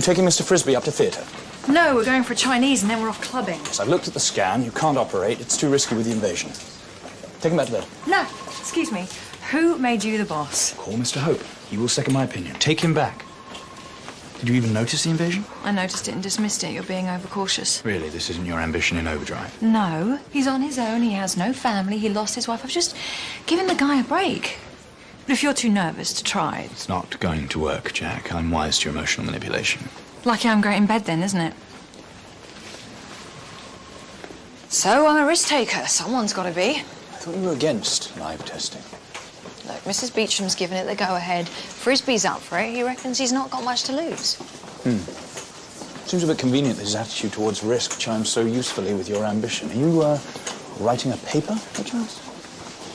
taking Mr. Frisbee up to theatre? No, we're going for Chinese and then we're off clubbing. Yes, I've looked at the scan. You can't operate. It's too risky with the invasion. Take him back to bed. No, excuse me. Who made you the boss? Call Mr. Hope. He will second my opinion. Take him back. Did you even notice the invasion? I noticed it and dismissed it. You're being overcautious. Really, this isn't your ambition in overdrive? No, he's on his own. He has no family. He lost his wife. I've just given the guy a break. But if you're too nervous to try... It's not going to work, Jack. I'm wise to your emotional manipulation. Lucky I'm great in bed then, isn't it? So I'm a risk taker. Someone's got to be. I thought you were against live testing. Look, Mrs. Beecham's given it the go-ahead. Frisbee's up for it. He reckons he's not got much to lose. Seems a bit convenient that his attitude towards risk chimes so usefully with your ambition. Are you, writing a paper, by chance?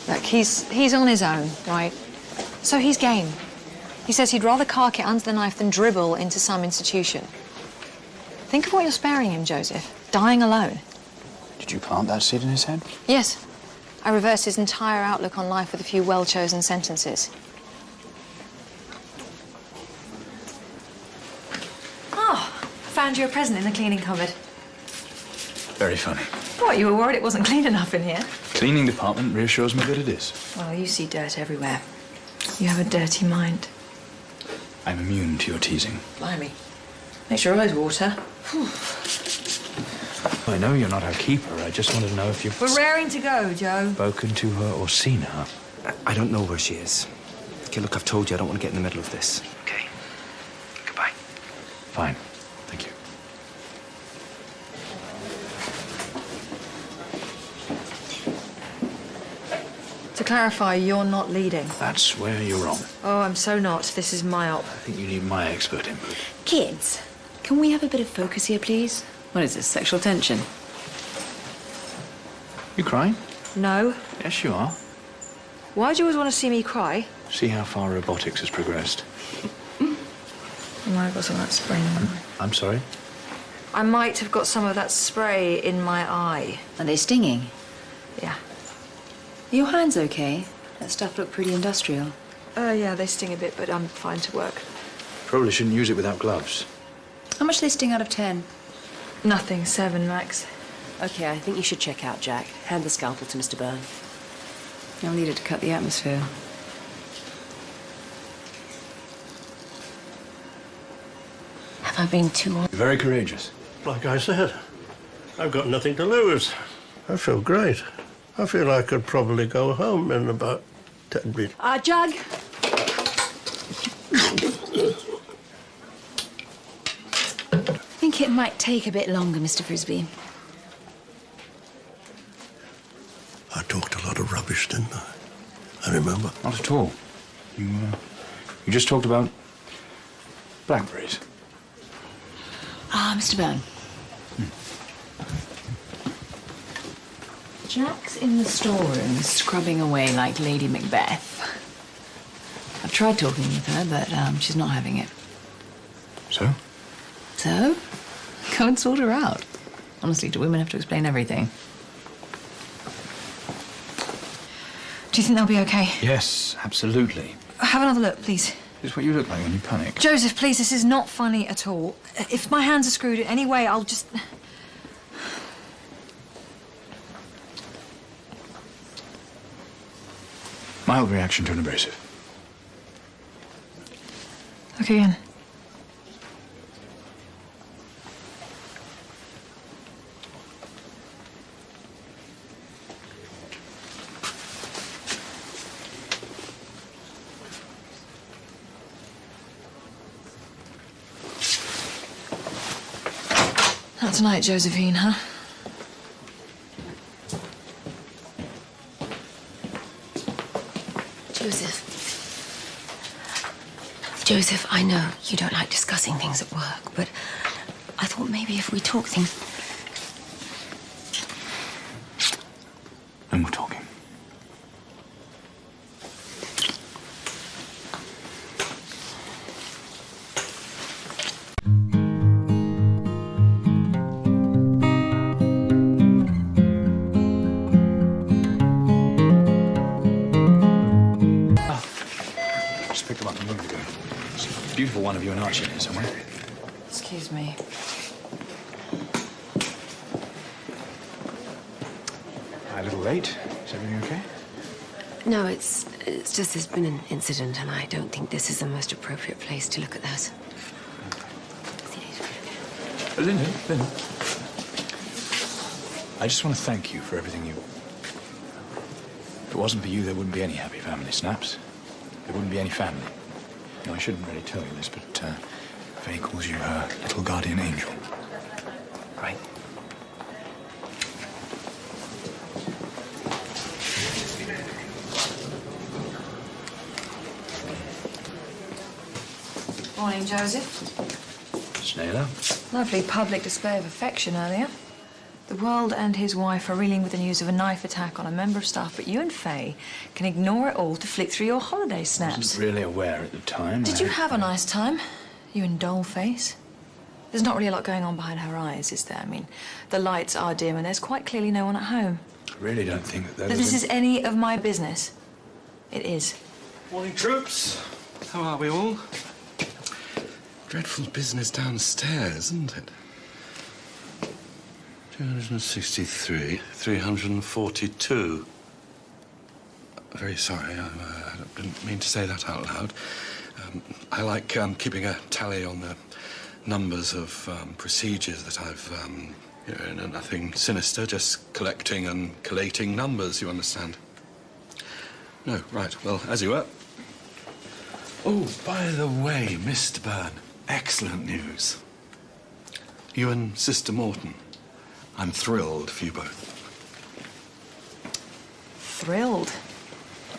Look, he's on his own, right? So he's game. He says he'd rather cark it under the knife than dribble into some institution. Think of what you're sparing him, Joseph. Dying alone. Did you plant that seed in his head? Yes. I reversed his entire outlook on life with a few well-chosen sentences. Oh, found you a present in the cleaning cupboard. Very funny. What, you were worried it wasn't clean enough in here? Cleaning department reassures me that it is. Well, you see dirt everywhere. You have a dirty mind. I'm immune to your teasing. Blimey. Make sure eyes water. I know you're not her keeper. I just wanted to know if you've... We're raring to go, Joe. ...spoken to her or seen her. I don't know where she is. Okay, look, I've told you I don't want to get in the middle of this. Okay. Goodbye. Fine. Thank you. To clarify, you're not leading. That's where you're wrong. Oh, I'm so not. This is my op. I think you need my expert input. Kids, can we have a bit of focus here, please? What is this, sexual tension? You crying? No. Yes, you are. Why do you always want to see me cry? See how far robotics has progressed. I might have got some of that spray in my eye. I'm sorry? I might have got some of that spray in my eye. Are they stinging? Yeah. Are your hands okay? That stuff looked pretty industrial. Yeah, they sting a bit, but I'm fine to work. Probably shouldn't use it without gloves. How much do they sting out of 10? Nothing, 7 max. Okay, I think you should check out, Jack. Hand the scalpel to Mr. Byrne. I'll need it to cut the atmosphere. Have I been too on? Very courageous. Like I said, I've got nothing to lose. I feel great. I feel I could probably go home in about 10 minutes. Jug. I think it might take a bit longer, Mr. Frisbee. I talked a lot of rubbish, didn't I? I remember. Not at all. You just talked about blackberries. Ah, Mr. Byrne. Jack's in the storeroom, scrubbing away like Lady Macbeth. I've tried talking with her, but she's not having it. So? So? Go and sort her out. Honestly, do women have to explain everything? Do you think they'll be okay? Yes, absolutely. Have another look, please. It's what you look like when you panic. Joseph, please, this is not funny at all. If my hands are screwed in any way, I'll just... Mild reaction to an abrasive. Look again. Not tonight, Josephine, huh? Joseph, I know you don't like discussing things at work, but I thought maybe if we talk things... And we're talking. Just picked them up a moment ago. Beautiful one of you and Archie in here somewhere. Excuse me. A little late. Is everything okay? No, it's just there's been an incident, and I don't think this is the most appropriate place to look at that. See you later. Lynn. I just want to thank you for everything you... If it wasn't for you, there wouldn't be any happy family, Snaps. There wouldn't be any family. You know, I shouldn't really tell you this, but Faye calls you her little guardian angel. Right? Morning, Joseph. Snailer. Lovely public display of affection earlier. The world and his wife are reeling with the news of a knife attack on a member of staff, but you and Faye can ignore it all to flick through your holiday snaps. I wasn't really aware at the time. Did you have a nice time? You and Dollface? There's not really a lot going on behind her eyes, is there? I mean, the lights are dim and there's quite clearly no one at home. I really don't think that That this is any of my business. It is. Morning, troops. How are we all? Dreadful business downstairs, isn't it? 263, 342. Very sorry, I didn't mean to say that out loud. I like keeping a tally on the numbers of procedures that I've, you know, nothing sinister, just collecting and collating numbers, you understand? No, right, well, as you were. Oh, by the way, Mr. Byrne, excellent news. You and Sister Morton. I'm thrilled for you both. Thrilled.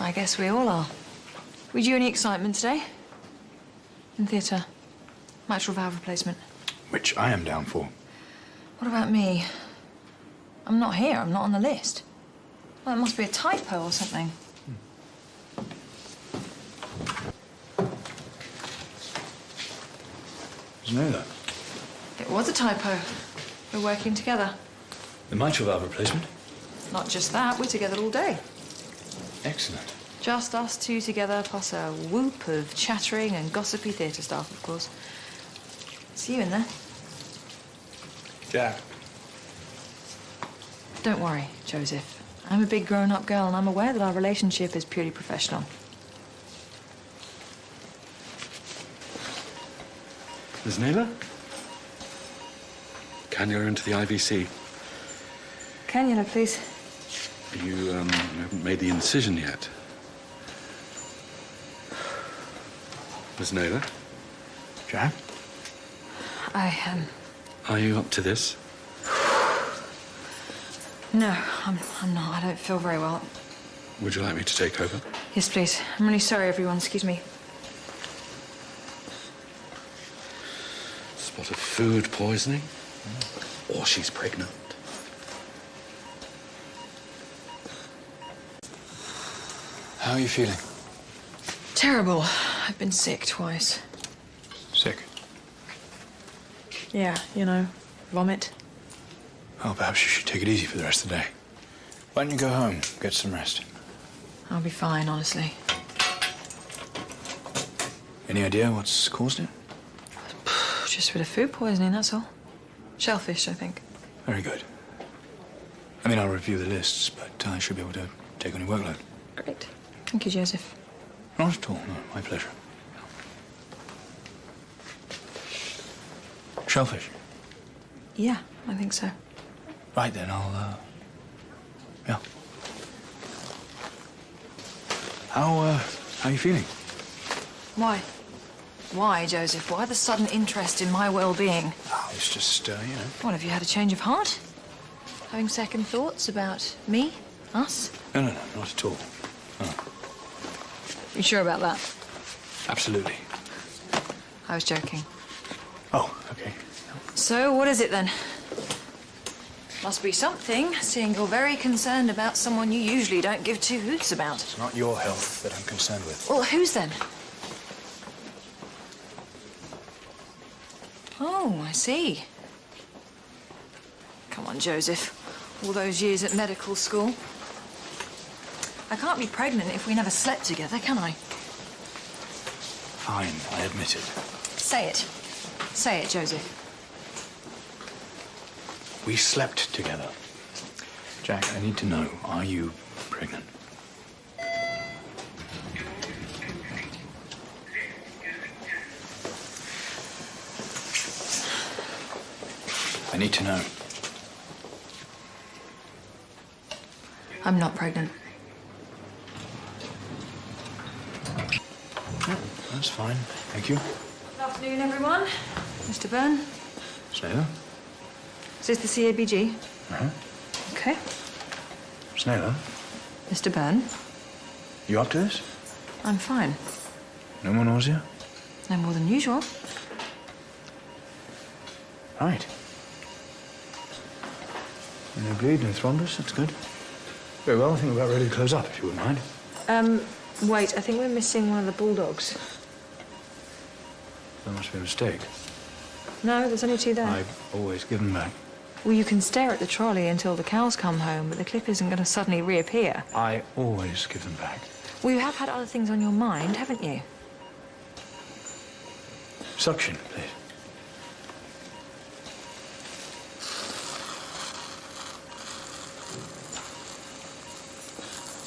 I guess we all are. Were you any excitement today? In theatre? Mitral valve replacement? Which I am down for. What about me? I'm not here. I'm not on the list. Well, it must be a typo or something. Did you know that? It was a typo. We're working together. The mitral valve replacement? Not just that, we're together all day. Excellent. Just us two together, plus a whoop of chattering and gossipy theatre staff, of course. See you in there. Jack. Don't worry, Joseph. I'm a big grown-up girl and I'm aware that our relationship is purely professional. Miss Naylor? Cannula into the IVC. Cannula, please. You haven't made the incision yet. Miss Naylor? Jack? Are you up to this? No, I'm not. I don't feel very well. Would you like me to take over? Yes, please. I'm really sorry, everyone. Excuse me. Spot of food poisoning? Or she's pregnant. How are you feeling? Terrible. I've been sick twice. Sick? Yeah, you know, vomit. Well, perhaps you should take it easy for the rest of the day. Why don't you go home, get some rest? I'll be fine, honestly. Any idea what's caused it? Just a bit of food poisoning, that's all. Shellfish, I think. Very good. I mean, I'll review the lists, but I should be able to take on your workload. Great. Thank you, Joseph. Not at all, no, my pleasure. Shellfish? Yeah, I think so. Right then, I'll, yeah. How are you feeling? Why? Why, Joseph? Why the sudden interest in my well-being? Oh, it's just, you know. What, have you had a change of heart? Having second thoughts about me? Us? No, not at all. No. You sure about that? Absolutely. I was joking. Oh, okay. So, what is it then? Must be something, seeing you're very concerned about someone you usually don't give two hoots about. It's not your health that I'm concerned with. Well, whose then? Oh, I see. Come on, Joseph. All those years at medical school. I can't be pregnant if we never slept together, can I? Fine, I admit it. Say it. Say it, Joseph. We slept together. Jack, I need to know, are you pregnant? I need to know. I'm not pregnant. No, that's fine. Thank you. Good afternoon, everyone. Mr. Byrne. Snaila? Is this the CABG? Uh-huh. Okay. Snaila? Mr. Byrne. You up to this? I'm fine. No more nausea? No more than usual. Right. No bleed, no thrombus, that's good. Very well, I think we're about ready to close up, if you wouldn't mind. Wait, I think we're missing one of the bulldogs. That must be a mistake. No, there's only two there. I always give them back. Well, you can stare at the trolley until the cows come home, but the clip isn't going to suddenly reappear. I always give them back. Well, you have had other things on your mind, haven't you? Suction, please.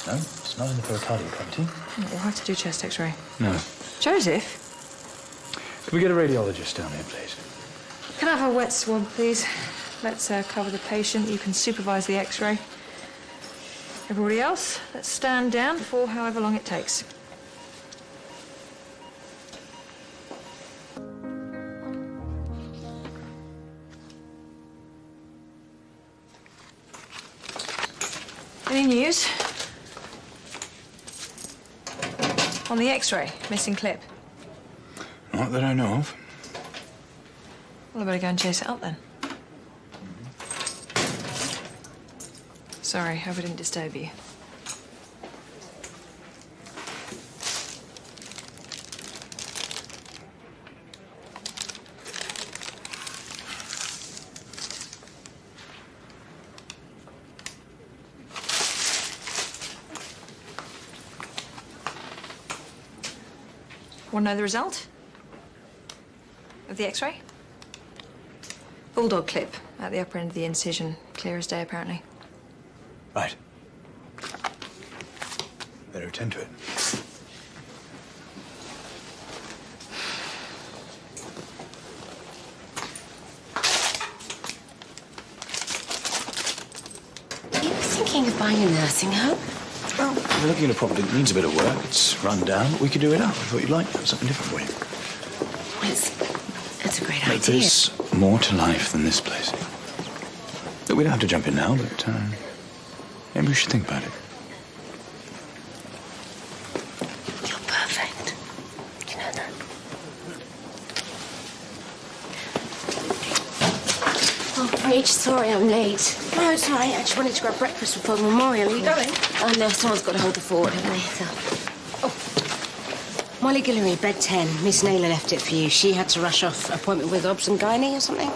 No, it's not in the pericardial cavity. We'll have to do chest x-ray. No. Joseph, Could we get a radiologist down here, please? can I have a wet swab, please? Let's cover the patient. You can supervise the x-ray. Everybody else, let's stand down for however long it takes. Any news? On the x-ray, missing clip. Not that I know of. Well, I better go and chase it up then. Sorry, hope I didn't disturb you. Want to know the result of the x-ray? Bulldog clip at the upper end of the incision. Clear as day, apparently. Right. Better attend to it. Are you thinking of buying a nursing home? Well, we're looking at a property that needs a bit of work. It's run down, but we could do it up. I thought you'd like something different for you. Well, it's a great But idea. there's more to life than this place. Look, we don't have to jump in now, but maybe we should think about it. You're perfect. You know that. Oh, Rach, sorry I'm late. No, it's all right. I just wanted to grab breakfast before the memorial. Are you going? Oh, no, someone's got to hold the fort, haven't they? So... Oh. Molly Guillory, bed 10. Miss Naylor left it for you. She had to rush off. Appointment with Obs and Gynae or something?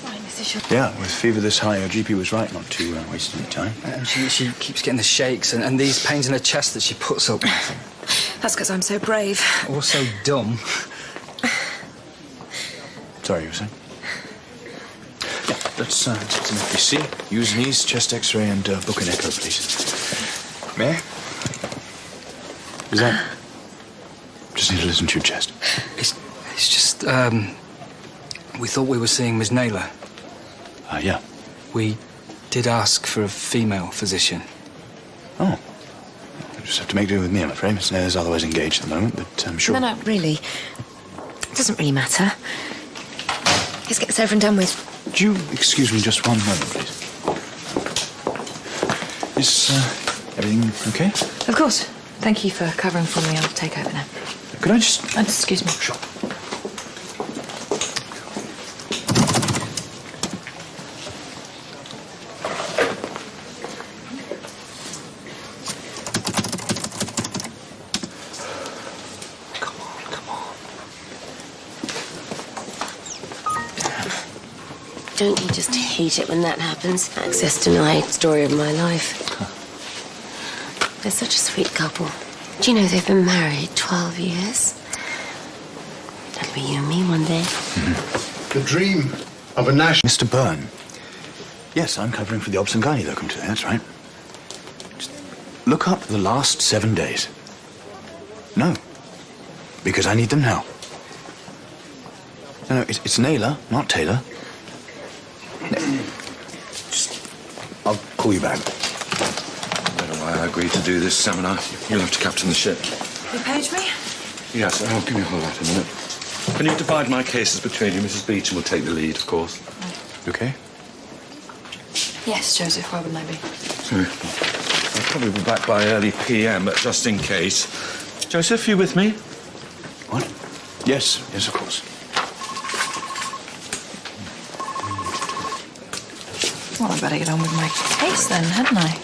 Right, Mr. Shaw. Yeah, with fever this high, your GP was right not to waste any time. She keeps getting the shakes and these pains in her chest that she puts up with. That's because I'm so brave. Also dumb. Sorry, you were saying? Yeah, let's get an FBC, use knees, chest x-ray, and book an echo, please. May I? Is that... Just need to listen to your chest. It's just, we thought we were seeing Miss Naylor. Yeah. We did ask for a female physician. Oh. You just have to make do with me, I'm afraid. Miss Naylor's otherwise engaged at the moment, but I'm sure... No, really. It doesn't really matter. Let's get this over and done with. Would you excuse me just one moment, please? Is everything okay? Of course. Thank you for covering for me. I'll take over now. Could I just... Excuse me. Sure. Don't you just hate it when that happens? Access denied. Story of my life. They're such a sweet couple. Do you know they've been married 12 years? That'll be you and me one day. The dream of a national... Mr. Byrne. Yes, I'm covering for the obs and gynae locum today, that's right. Just look up the last 7 days. No. Because I need them now. No, it's Naylor, not Taylor. I'll call you back. I don't know why I agreed to do this seminar. You'll have to captain the ship. You paged me? Yes, give me a hold of that a minute. Can you divide my cases between you? Mrs. Beecham will take the lead, of course. You okay? Yes, Joseph, why wouldn't I be? Sorry. I'll probably be back by early PM, but just in case. Joseph, you with me? What? Yes, of course. Well, I better get on with my case then, hadn't I?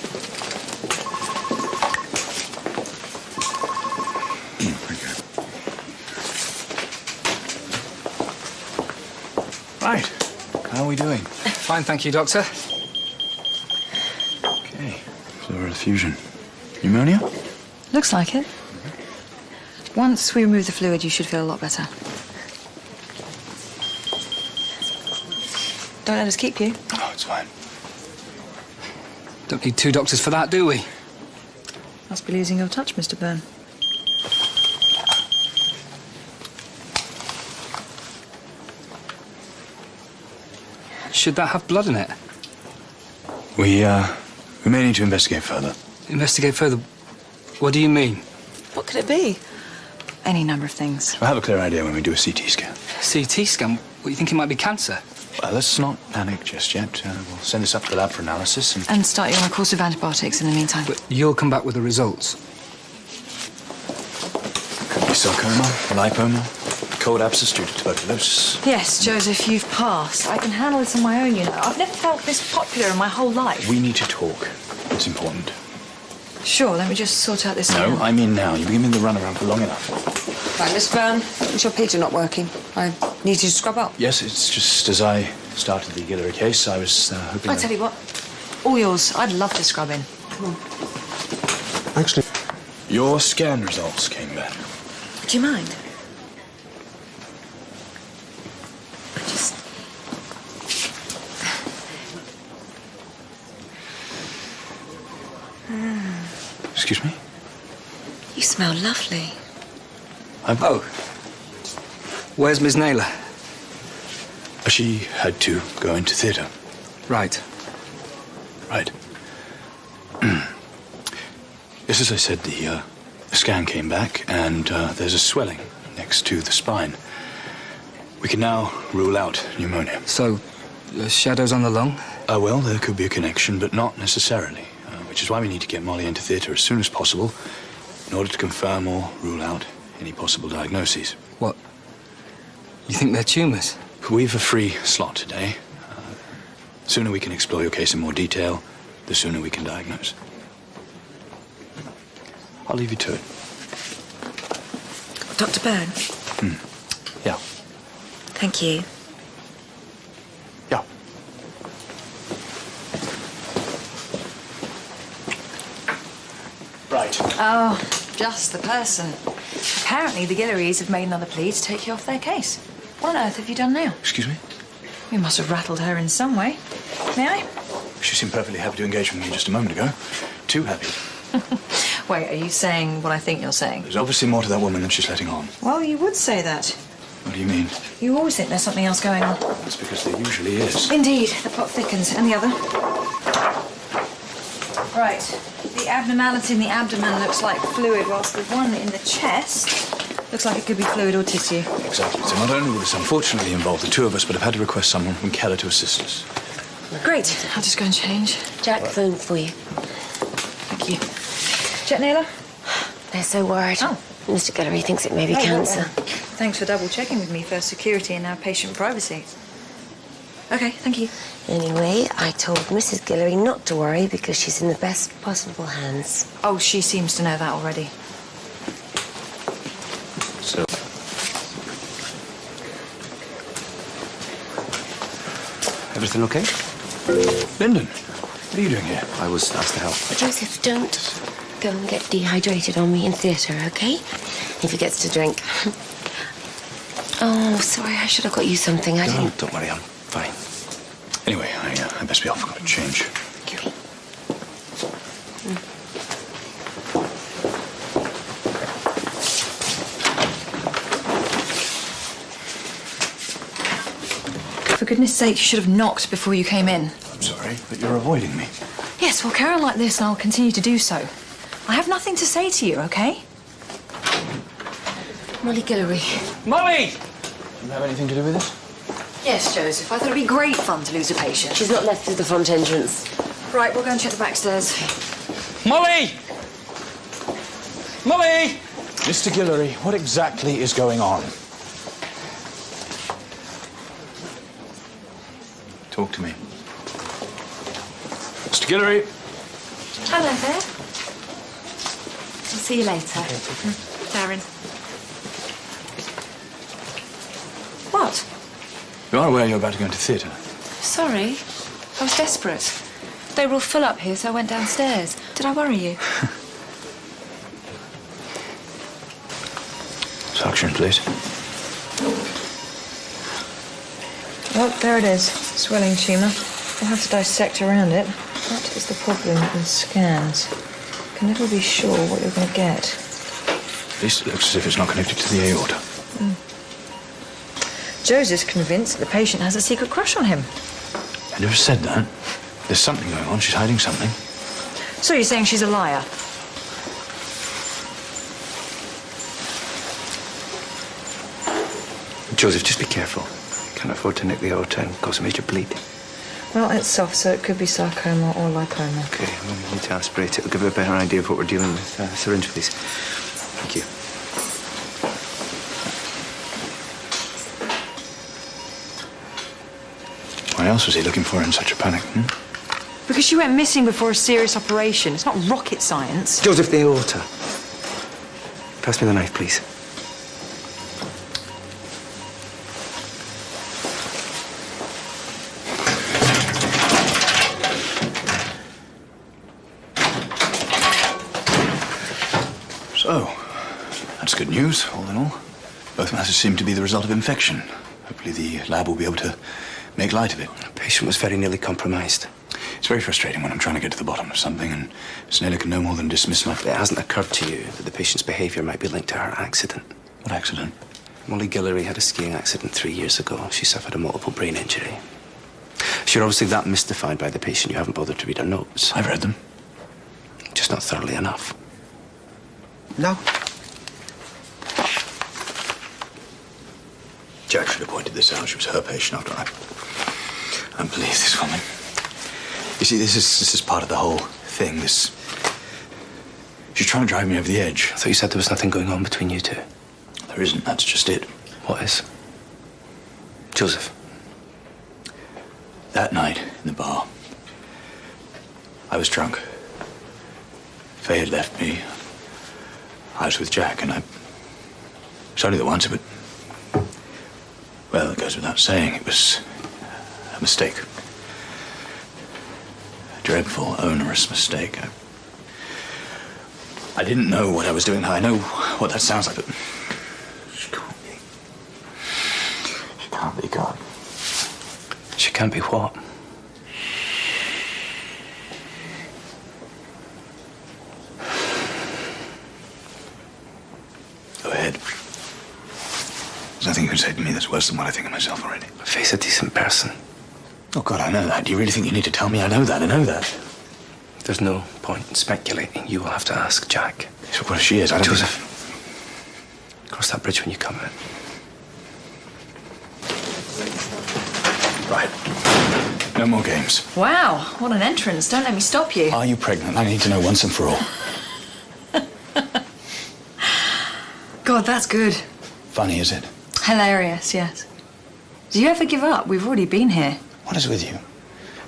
Right. How are we doing? Fine, thank you, Doctor. Okay. Pleural effusion. Pneumonia? Looks like it. Once we remove the fluid, you should feel a lot better. Don't let us keep you. Oh, it's fine. Don't need 2 doctors for that, do we? Must be losing your touch, Mr. Byrne. Should that have blood in it? We may need to investigate further. Investigate further? What do you mean? What could it be? Any number of things. We'll have a clear idea when we do a CT scan. CT scan? What, you think it might be cancer? Well, let's not panic just yet. We'll send this up to the lab for analysis and... And start you on a course of antibiotics in the meantime. But you'll come back with the results. Could be sarcoma, lipoma, cold abscess due to tuberculosis. Yes, Joseph, you've passed. I can handle this on my own, you know. I've never felt this popular in my whole life. We need to talk. It's important. Sure, let me just sort out this. No, I mean now. You've been giving me the runaround for long enough. Right, Miss Byrne, is your Peter not working? I need you to scrub up. Yes, it's just as I started the Guillory case, I was hoping... I tell you what, all yours. I'd love to scrub in. Actually... Your scan results came back. Do you mind? I just... Excuse me? You smell lovely. Oh. Where's Miss Naylor? She had to go into theatre. Right. Right. Yes, as I said, the scan came back, and there's a swelling next to the spine. We can now rule out pneumonia. So, shadows on the lung? Well, there could be a connection, but not necessarily. Which is why we need to get Molly into theatre as soon as possible in order to confirm or rule out any possible diagnoses. What? You think they're tumours? We've a free slot today. The sooner we can explore your case in more detail, the sooner we can diagnose. I'll leave you to it. Dr. Byrne? Yeah. Thank you. Yeah. Right. Oh, just the person. Apparently the Guillories have made another plea to take you off their case. What on earth have you done now? Excuse me? We must have rattled her in some way. May I? She seemed perfectly happy to engage with me just a moment ago. Too happy. Wait, are you saying what I think you're saying? There's obviously more to that woman than she's letting on. Well, you would say that. What do you mean? You always think there's something else going on. That's because there usually is. Indeed, the plot thickens. And the other? Right. The abnormality in the abdomen looks like fluid, whilst the one in the chest looks like it could be fluid or tissue. Exactly. So not only will this unfortunately involve the two of us, but I've had to request someone from Keller to assist us. Great. I'll just go and change. Jack phoned for you. Thank you. Jet Naylor? They're so worried. Oh. Mr. Guillory thinks it may be Oh, cancer. well. Thanks for double checking with me for security and our patient privacy. Okay, thank you. Anyway, I told Mrs. Guillory not to worry because she's in the best possible hands. Oh, she seems to know that already. So... Everything okay? Lyndon, what are you doing here? I was asked to help. Joseph, don't go and get dehydrated on me in theatre, okay? He forgets to drink. Oh, sorry, I should have got you something. I didn't. Don't worry, I'm Fine. Anyway, I best be off. I've got to change. Thank you. For goodness sake, you should have knocked before you came in. I'm sorry, but you're avoiding me. Yes, well, carry on like this and I'll continue to do so. I have nothing to say to you, okay? Molly Guillory. Molly! Do you have anything to do with this? Yes, Joseph. I thought it'd be great fun to lose a patient. She's not left through the front entrance. Right, we'll go and check the back stairs. Molly! Molly! Mr. Guillory, what exactly is going on? Talk to me. Mr. Guillory. Hello there. I'll see you later. Darren. What? You are aware you're about to go into theatre? Sorry. I was desperate. They were all full up here, so I went downstairs. Did I worry you? Suction, please. Oh, there it is. Swelling tumour. We'll have to dissect around it. That is the problem with scans. You can never be sure what you're going to get. At least it looks as if it's not connected to the aorta. Joseph's convinced that the patient has a secret crush on him. I never said that. There's something going on. She's hiding something. So you're saying she's a liar? Joseph, just be careful. Can't afford to nick the aorta and cause a major bleed. Well, it's soft, so it could be sarcoma or lipoma. Okay, well, we need to aspirate it. It'll give you a better idea of what we're dealing with. Syringe, please. Thank you. Why else was he looking for her in such a panic? Because she went missing before a serious operation. It's not rocket science. Joseph, the aorta. Pass me the knife, please. So, that's good news, all in all. Both masses seem to be the result of infection. Hopefully the lab will be able to make light of it. The patient was very nearly compromised. It's very frustrating when I'm trying to get to the bottom of something and Snella can no more than dismiss my... It hasn't occurred to you that the patient's behaviour might be linked to her accident. What accident? Molly Guillory had a skiing accident 3 years ago. She suffered a multiple brain injury. You're obviously that mystified by the patient you haven't bothered to read her notes. I've read them. Just not thoroughly enough. No. Jack should have pointed this out. She was her patient after all. I'm pleased this woman. You see, this is part of the whole thing. She's trying to drive me over the edge. I thought you said there was nothing going on between you two. There isn't. That's just it. What is? Joseph. That night in the bar, I was drunk. Faye had left me. I was with Jack, and it's only the once, but... Well, it goes without saying, it was a mistake. A dreadful, onerous mistake. I didn't know what I was doing. I know what that sounds like, but... She can't be. She can't be God. She can't be what? Go ahead. There's nothing you can say to me that's worse than what I think of myself already. Faye's a decent person. Oh, God, I know that. Do you really think you need to tell me? I know that. There's no point in speculating. You will have to ask Jack. So what if she is? I don't Joseph, cross that bridge when you come in. Right. No more games. Wow, what an entrance. Don't let me stop you. Are you pregnant? I need to know once and for all. God, that's good. Funny, is it? Hilarious, yes. Do you ever give up? We've already been here. What is with you?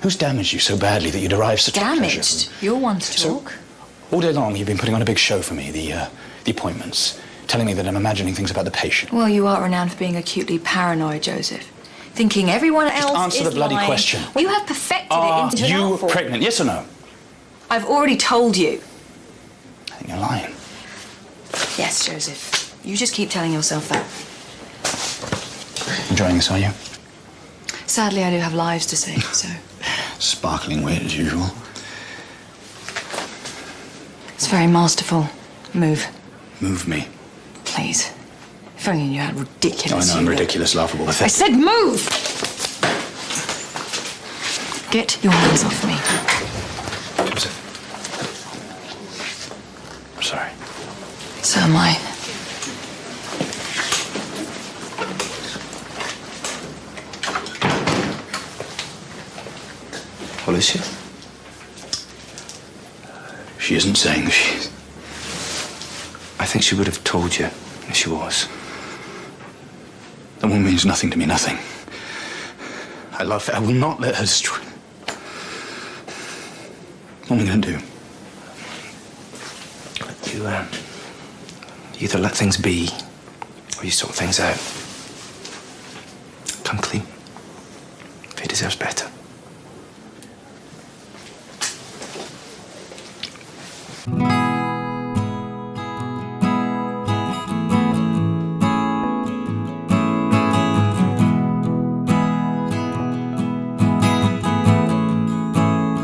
Who's damaged you so badly that you derive such pleasure Damaged? from... You're one to So, talk. all day long you've been putting on a big show for me, the appointments, telling me that I'm imagining things about the patient. Well, you are renowned for being acutely paranoid, Joseph. Thinking everyone else answer is the bloody lying. question. Well, you have perfected Are it into an you art form. pregnant, yes or no? I've already told you. I think you're lying. Yes, Joseph. You just keep telling yourself that. Enjoying this, are you? Sadly, I do have lives to save, so... Sparkling wit as usual. It's very masterful. Move. Move me. Please. If only you knew how ridiculous I know I'm ridiculous, laughable. I said move! Get your hands off me. Joseph. I'm sorry. So am I. Well, is she? She isn't saying she is. I think she would have told you if she was. That woman means nothing to me, nothing. I love her. I will not let her destroy. What am I going to do? You either let things be, or you sort things out. Come clean. He deserves better.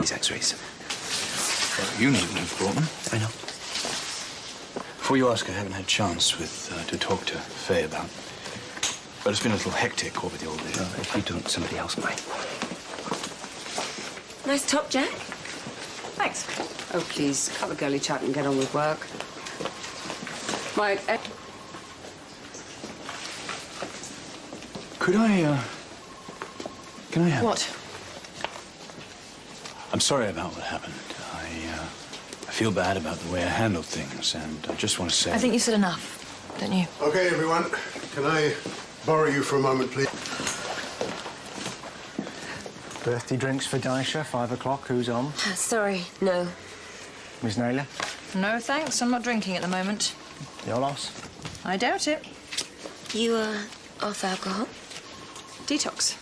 These X-rays. You needn't have brought them. I know. Before you ask, I haven't had a chance to talk to Faye about. But it's been a little hectic over the old days. If you don't, somebody else might. Nice top, Jack. Thanks. Oh, please, cut the girly chat and get on with work. Right. Could I, can I have... What? I'm sorry about what happened. I feel bad about the way I handled things, and I just want to say... I think you said enough, don't you? Okay, everyone. Can I borrow you for a moment, please? Birthday drinks for Daisha, 5 o'clock. Who's on? Sorry, no. Miss Naylor? No, thanks. I'm not drinking at the moment. Your loss? I doubt it. You, off alcohol? Detox.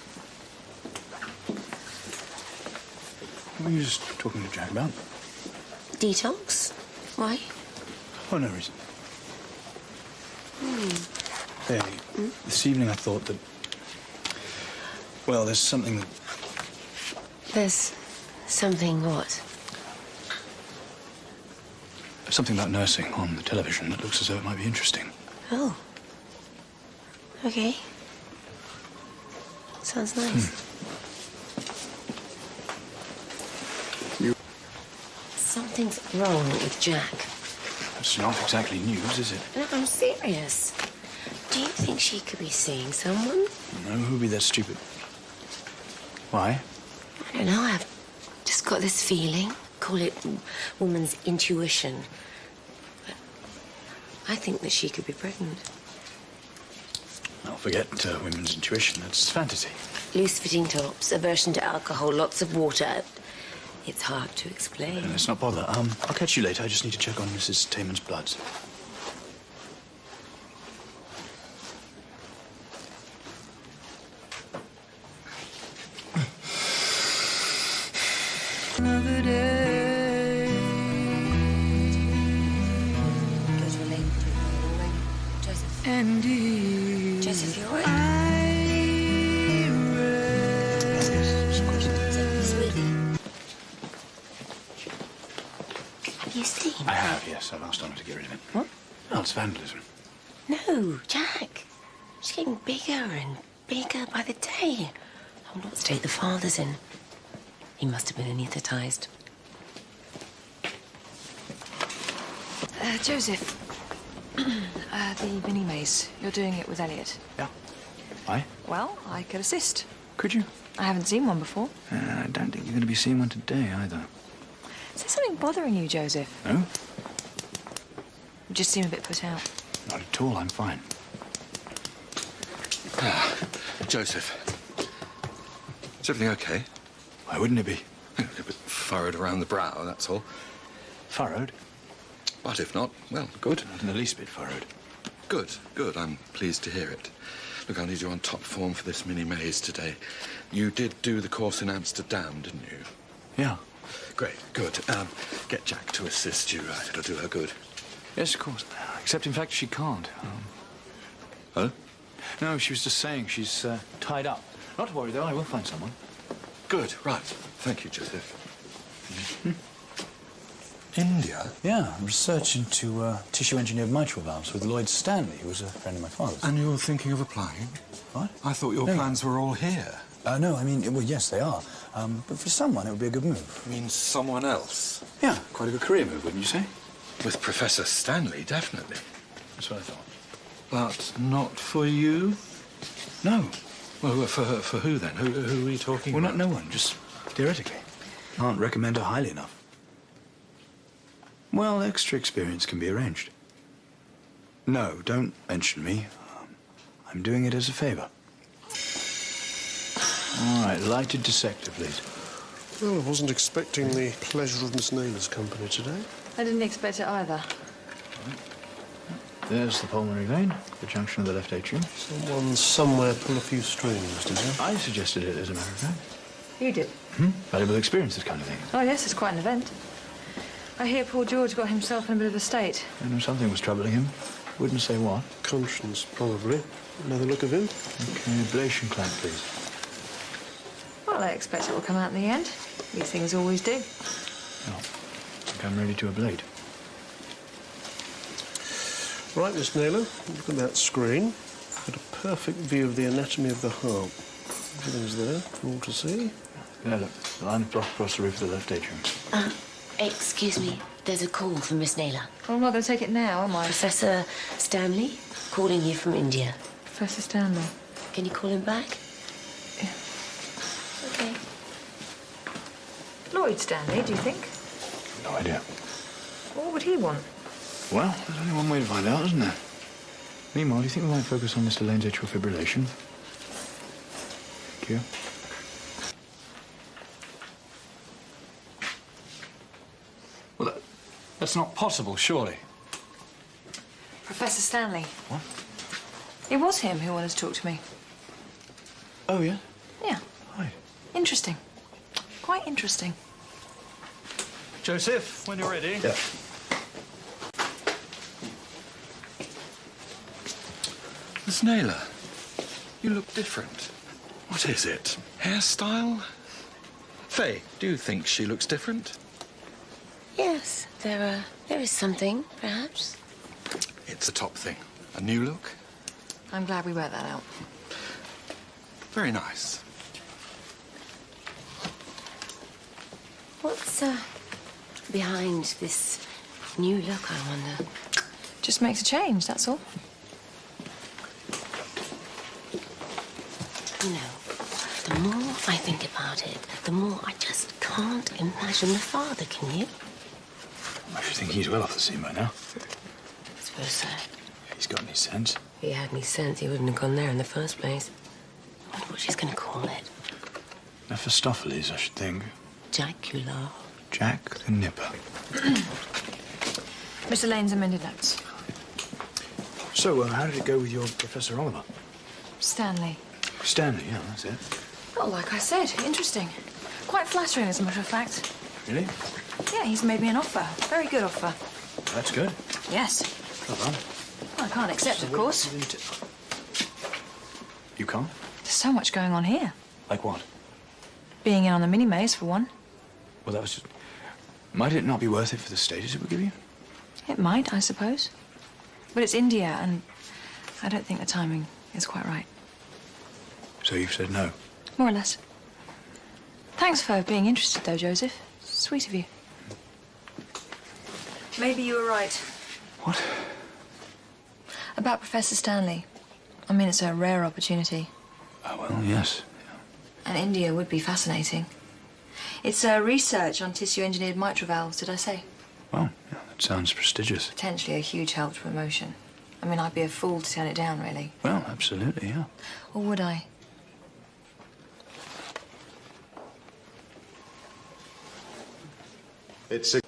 What were you just talking to Jack about? Detox? Why? Oh, no reason. Hey, this evening I thought that... Well, there's something that... There's something what? Something about nursing on the television that looks as though it might be interesting. Oh. Okay. Sounds nice. Something's wrong with Jack. It's not exactly news, is it? No, I'm serious. Do you think she could be seeing someone? No, who'd be that stupid? Why? I don't know. I've just got this feeling. Call it woman's intuition. But I think that she could be pregnant. I'll forget women's intuition. That's fantasy. Loose-fitting tops, aversion to alcohol, lots of water. It's hard to explain. Let's not bother. I'll catch you later. I just need to check on Mrs. Taman's bloods. Another day. Joseph. Indeed. Joseph, you all right? Have you seen? I have, yes. I've asked Donna to get rid of it. What? Oh, it's vandalism. No, Jack. She's getting bigger and bigger by the day. I wonder what state the father's in. He must have been anaesthetised. Joseph. The mini maze. You're doing it with Elliot. Yeah. Why? Well, I could assist. Could you? I haven't seen one before. I don't think you're going to be seeing one today, either. Is there something bothering you, Joseph? No? You just seem a bit put out. Not at all. I'm fine. Joseph. Is everything okay? Why wouldn't it be? A bit furrowed around the brow, that's all. Furrowed? But if not, well, good. Not in the least bit furrowed. Good, good. I'm pleased to hear it. Look, I need you on top form for this mini maze today. You did do the course in Amsterdam, didn't you? Yeah. Great, good. Get Jack to assist you. It'll do her good. Yes, of course. Except, in fact, she can't. Huh? No, she was just saying she's tied up. Not to worry, though. I will find someone. Good, right. Thank you, Joseph. India? Yeah, research into tissue-engineered mitral valves with Lloyd Stanley, who was a friend of my father's. And you're thinking of applying? What? I thought your plans were all here. No, I mean, well, yes, they are. But for someone, it would be a good move. Means someone else? Yeah, quite a good career move, wouldn't you say? With Professor Stanley, definitely. That's what I thought. But not for you? No. Well, for who then? Who are we talking about? Well, not no one, just theoretically. Can't recommend her highly enough. Well, extra experience can be arranged. No, don't mention me. I'm doing it as a favor. All right, lighted dissector, please. Well, I wasn't expecting the pleasure of Miss Naylor's company today. I didn't expect it either. There's the pulmonary vein, the junction of the left atrium. Someone somewhere pull a few strings, did you? I suggested it, as a matter of fact. You did? Valuable experience, this kind of thing. Oh, yes, it's quite an event. I hear poor George got himself in a bit of a state. I know something was troubling him. Wouldn't say what. Conscience, probably. Another look of him. Okay, ablation clamp, please. Well, I expect it will come out in the end. These things always do. Well, I think I'm ready to ablate. Right, Miss Naylor, look at that screen. Got a perfect view of the anatomy of the heart. Everything's there for all to see. Yeah, look, the line of block across the roof of the left atrium. Excuse me, there's a call from Miss Naylor. Well, I'm not going to take it now, am I? Professor Stanley, calling you from India. Professor Stanley. Can you call him back? Yeah. Okay. Lloyd Stanley, do you think? No idea. What would he want? Well, there's only one way to find out, isn't there? Meanwhile, do you think we might focus on Mr. Lane's atrial fibrillation? Thank you. Well, that's not possible, surely. Professor Stanley. What? It was him who wanted to talk to me. Oh, yeah? Yeah. Right. Interesting. Quite interesting. Joseph, when you're ready. Yeah. Miss Naylor, you look different. What is it? Hairstyle? Faye, do you think she looks different? Yes, there is something, perhaps. It's a top thing. A new look? I'm glad we worked that out. Very nice. What's behind this new look, I wonder? Just makes a change, that's all. You know, the more I think about it, the more I just can't imagine the father, can you? I should think he's well off the scene by now. I suppose so. He's got any sense. If he had any sense, he wouldn't have gone there in the first place. I wonder what she's going to call it. Mephistopheles, I should think. Jacular. Jack the Nipper. Mr. Lane's amended notes. So, how did it go with your Professor Oliver? Stanley. Stanley, yeah, that's it. Well, like I said, interesting. Quite flattering, as a matter of fact. Really? Yeah, he's made me an offer. Very good offer. That's good. Yes. Well done. Well, I can't accept, of course. You can't? There's so much going on here. Like what? Being in on the mini-maze, for one. Well, that was just... Might it not be worth it for the status it would give you? It might, I suppose. But it's India, and I don't think the timing is quite right. So you've said no? More or less. Thanks for being interested, though, Joseph. Sweet of you. Maybe you were right. What? About Professor Stanley. I mean, it's a rare opportunity. Oh, well, yes. And India would be fascinating. It's research on tissue-engineered mitral valves, did I say? Well, yeah, that sounds prestigious. Potentially a huge help to promotion. I mean, I'd be a fool to turn it down, really. Well, absolutely, yeah. Or would I? It's a...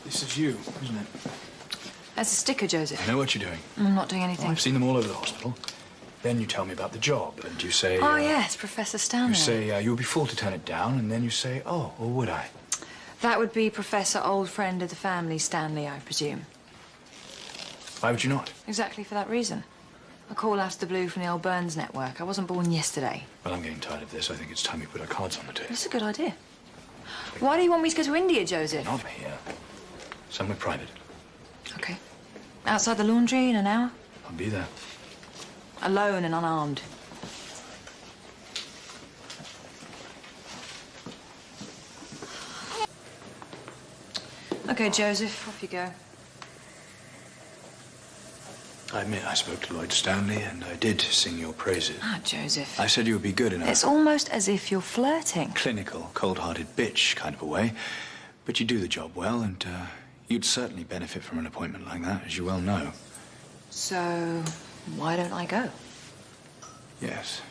This is you, isn't it? That's a sticker, Joseph. I know what you're doing. I'm not doing Oh, anything. I've seen them all over the hospital. Then you tell me about the job, and you say... Oh, yes, Professor Stanley. You say, you'll be fool to turn it down, and then you say, oh, or would I? That would be Professor Old Friend of the Family Stanley, I presume. Why would you not? Exactly for that reason. A call out of the blue from the old Burns network. I wasn't born yesterday. Well, I'm getting tired of this. I think it's time we put our cards on the table. That's a good idea. Why do you want me to go to India, Joseph? Not here. Somewhere private. Okay. Outside the laundry in an hour? I'll be there. Alone and unarmed. Okay, Joseph, off you go. I admit I spoke to Lloyd Stanley, and I did sing your praises. Ah, Joseph. I said you would be good in a... It's almost as if you're flirting. Clinical, cold-hearted bitch kind of a way. But you do the job well, and you'd certainly benefit from an appointment like that, as you well know. So, why don't I go? Yes.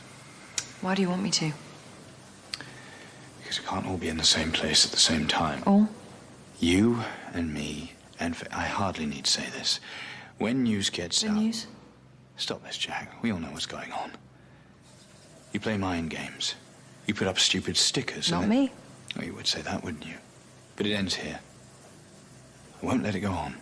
Why do you want me to? Because we can't all be in the same place at the same time. All? You and me, and I hardly need to say this. When news gets out... The news? Stop this, Jack. We all know what's going on. You play mind games. You put up stupid stickers. Not me. Oh, you would say that, wouldn't you? But it ends here. I won't let it go on.